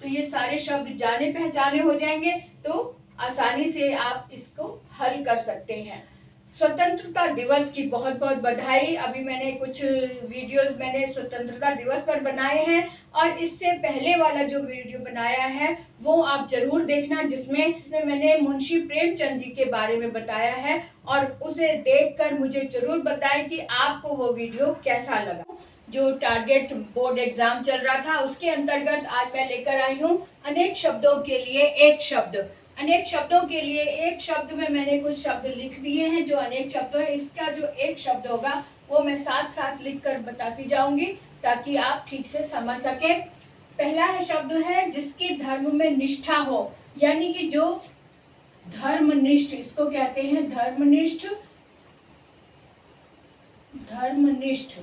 तो ये सारे शब्द जाने पहचाने हो जाएंगे, तो आसानी से आप इसको हल कर सकते हैं। स्वतंत्रता दिवस की बहुत बहुत बधाई। अभी मैंने कुछ वीडियोस मैंने स्वतंत्रता दिवस पर बनाए हैं, और इससे पहले वाला जो वीडियो बनाया है वो आप जरूर देखना, जिसमें मैंने मुंशी प्रेमचंद जी के बारे में बताया है, और उसे देखकर मुझे जरूर बताएं कि आपको वो वीडियो कैसा लगा। जो टारगेट बोर्ड एग्जाम चल रहा था उसके अंतर्गत आज मैं लेकर आई हूँ अनेक शब्दों के लिए एक शब्द। अनेक शब्दों के लिए एक शब्द में मैंने कुछ शब्द लिख दिए हैं जो अनेक शब्द है। इसका जो एक शब्द होगा वो मैं साथ साथ लिख कर बताती जाऊंगी ताकि आप ठीक से समझ सके। पहला है शब्द है जिसकी धर्म में निष्ठा हो, यानी कि जो धर्मनिष्ठ, इसको कहते हैं धर्मनिष्ठ। धर्मनिष्ठ।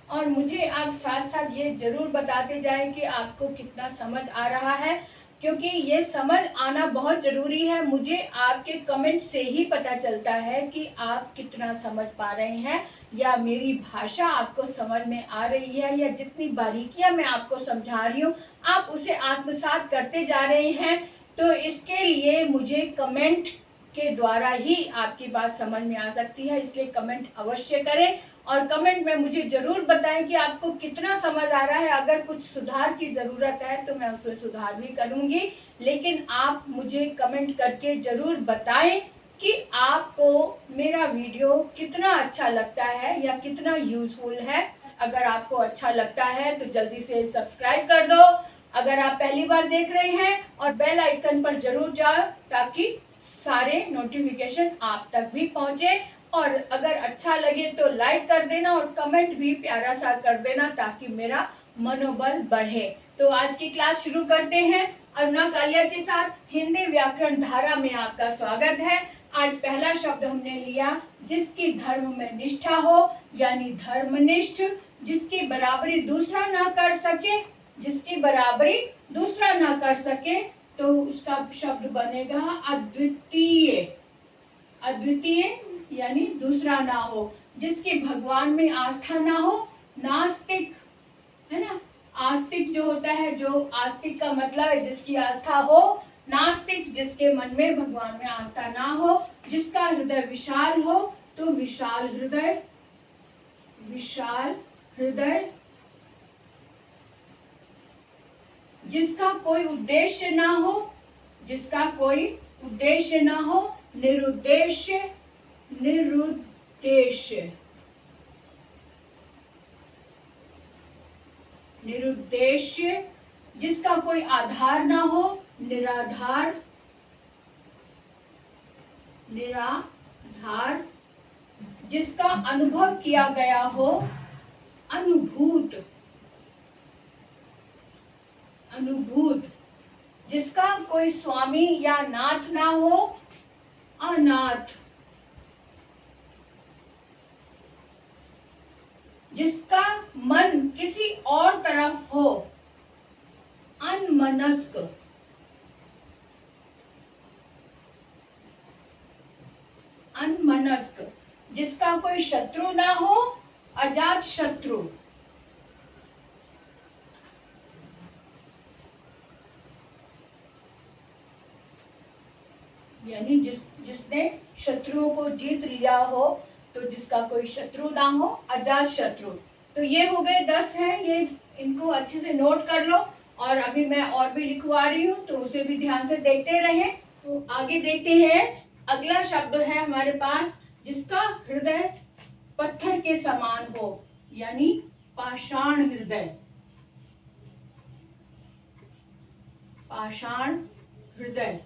और मुझे आप साथ साथ ये जरूर बताते जाएं कि आपको कितना समझ आ रहा है, क्योंकि ये समझ आना बहुत ज़रूरी है। मुझे आपके कमेंट से ही पता चलता है कि आप कितना समझ पा रहे हैं, या मेरी भाषा आपको समझ में आ रही है, या जितनी बारीकियां मैं आपको समझा रही हूँ आप उसे आत्मसात करते जा रहे हैं। तो इसके लिए मुझे कमेंट के द्वारा ही आपकी बात समझ में आ सकती है, इसलिए कमेंट अवश्य करें और कमेंट में मुझे ज़रूर बताएं कि आपको कितना समझ आ रहा है। अगर कुछ सुधार की ज़रूरत है तो मैं उसमें सुधार भी करूंगी, लेकिन आप मुझे कमेंट करके ज़रूर बताएं कि आपको मेरा वीडियो कितना अच्छा लगता है या कितना यूज़फुल है। अगर आपको अच्छा लगता है तो जल्दी से सब्सक्राइब कर दो अगर आप पहली बार देख रहे हैं, और बेल आइकन पर ज़रूर जाओ ताकि सारे नोटिफिकेशन आप तक भी पहुँचे। और अगर अच्छा लगे तो लाइक कर देना और कमेंट भी प्यारा सा कर देना ताकि मेरा मनोबल बढ़े। तो आज की क्लास शुरू करते हैं। अरुणा कालिया के साथ हिंदी व्याकरण धारा में आपका स्वागत है। आज पहला शब्द हमने लिया जिसकी धर्म में निष्ठा हो, यानी धर्मनिष्ठ। जिसकी बराबरी दूसरा ना कर सके, जिसकी बराबरी दूसरा ना कर सके तो उसका शब्द बनेगा अद्वितीय। अद्वितीय यानी दूसरा ना हो। जिसकी भगवान में आस्था ना हो, नास्तिक, है ना। आस्तिक जो होता है, जो आस्तिक का मतलब है जिसकी आस्था हो, नास्तिक जिसके मन में भगवान में आस्था ना हो। जिसका हृदय विशाल हो तो विशाल हृदय। विशाल हृदय। जिसका कोई उद्देश्य ना हो, जिसका कोई उद्देश्य ना हो, निरुद्देश्य। निरुद्देश्य। निरुद्देश्य। जिसका कोई आधार ना हो, निराधार। निराधार। जिसका अनुभव किया गया हो, अनुभूत। अनुभूत। जिसका कोई स्वामी या नाथ ना हो, अनाथ। जिसका मन किसी और तरफ हो, अनमनस्क। अनमनस्क। जिसका कोई शत्रु ना हो, अजात शत्रु। यानी जिसने शत्रुओं को जीत लिया हो, तो जिसका कोई शत्रु ना हो, अजात शत्रु। तो ये हो गए 10 है, ये इनको अच्छे से नोट कर लो। और अभी मैं और भी लिखवा रही हूँ तो उसे भी ध्यान से देखते रहें। तो आगे देखते हैं। अगला शब्द है हमारे पास जिसका हृदय पत्थर के समान हो, यानी पाषाण हृदय। पाषाण हृदय।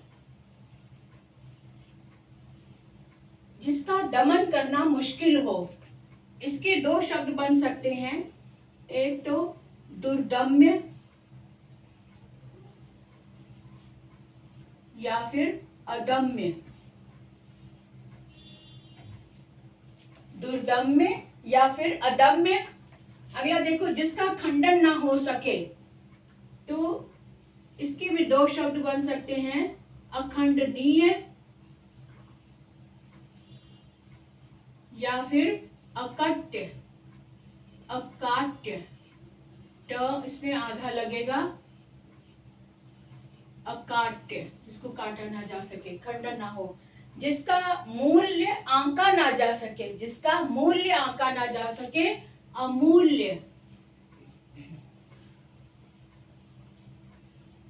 जिसका दमन करना मुश्किल हो। इसके दो शब्द बन सकते हैं, एक तो दुर्दम्य या फिर अदम्य। दुर्दम्य या फिर अदम्य। अगला देखो, जिसका खंडन ना हो सके, तो इसके भी दो शब्द बन सकते हैं, अखंडनीय या फिर अकट्य। अकाट्य। ट इसमें आधा लगेगा। अकाट्य, जिसको काटा ना जा सके, खंडन ना हो, जिसका मूल्य आंका ना जा सके, जिसका मूल्य आंका ना जा सके, अमूल्य।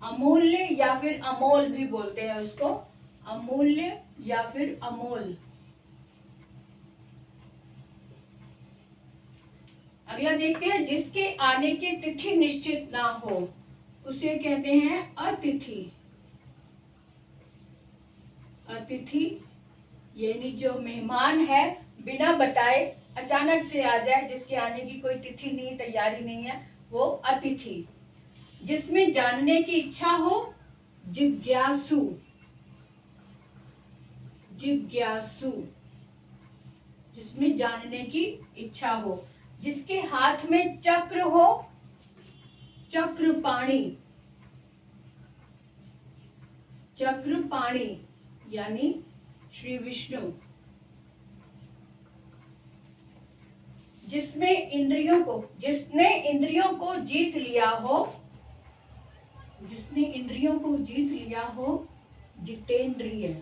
अमूल्य या फिर अमोल भी बोलते हैं उसको, अमूल्य या फिर अमोल। अगला देखते हैं, जिसके आने की तिथि निश्चित ना हो उसे कहते हैं अतिथि। अतिथि यानी जो मेहमान है, बिना बताए अचानक से आ जाए, जिसके आने की कोई तिथि नहीं, तैयारी नहीं है, वो अतिथि। जिसमें जानने की इच्छा हो, जिज्ञासु। जिज्ञासु, जिसमें जानने की इच्छा हो। जिसके हाथ में चक्र हो, चक्रपाणी। चक्रपाणी यानी श्री विष्णु। जिसने इंद्रियों को जीत लिया हो, जिसने इंद्रियों को जीत लिया हो, जितेंद्रिय।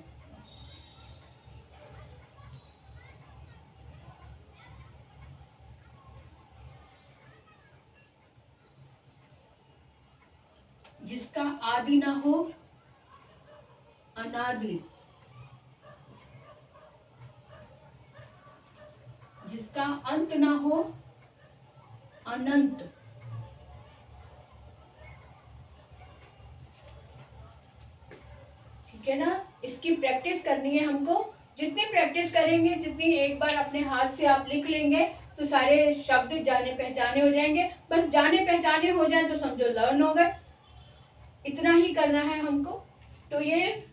जिसका आदि ना हो, अनादि। जिसका अंत ना हो, अनंत। ठीक है ना। इसकी प्रैक्टिस करनी है हमको। जितनी प्रैक्टिस करेंगे, जितनी एक बार अपने हाथ से आप लिख लेंगे, तो सारे शब्द जाने पहचाने हो जाएंगे। बस जाने पहचाने हो जाए तो समझो लर्न हो गए। इतना ही करना है हमको। तो ये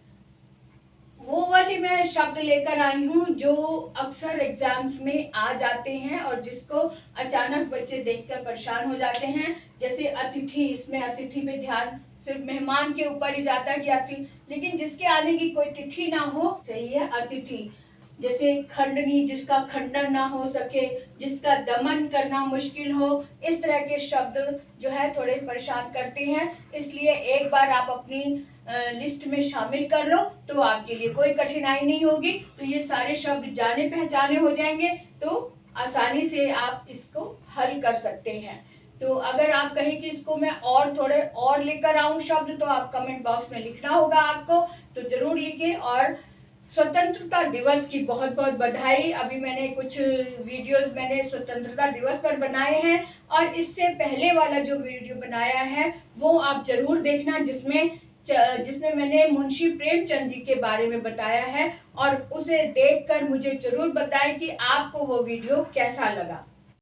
वो वाली मैं शब्द लेकर आई हूँ जो अक्सर एग्जाम्स में आ जाते हैं और जिसको अचानक बच्चे देखकर परेशान हो जाते हैं। जैसे अतिथि, इसमें अतिथि पे ध्यान सिर्फ मेहमान के ऊपर ही जाता है कि अतिथि, लेकिन जिसके आने की कोई तिथि ना हो, सही है, अतिथि। जैसे खंडनी, जिसका खंडन ना हो सके, जिसका दमन करना मुश्किल हो, इस तरह के शब्द जो है थोड़े परेशान करते हैं। इसलिए एक बार आप अपनी लिस्ट में शामिल कर लो तो आपके लिए कोई कठिनाई नहीं होगी। तो ये सारे शब्द जाने पहचाने हो जाएंगे, तो आसानी से आप इसको हल कर सकते हैं। तो अगर आप कहें कि इसको मैं और थोड़े और लेकर आऊं शब्द, तो आप कमेंट बॉक्स में लिखना होगा आपको, तो जरूर लिखें। और स्वतंत्रता दिवस की बहुत बहुत बधाई। अभी मैंने कुछ वीडियोस मैंने स्वतंत्रता दिवस पर बनाए हैं, और इससे पहले वाला जो वीडियो बनाया है वो आप जरूर देखना, जिसमें मैंने मुंशी प्रेमचंद जी के बारे में बताया है। और उसे देखकर मुझे जरूर बताएं कि आपको वो वीडियो कैसा लगा।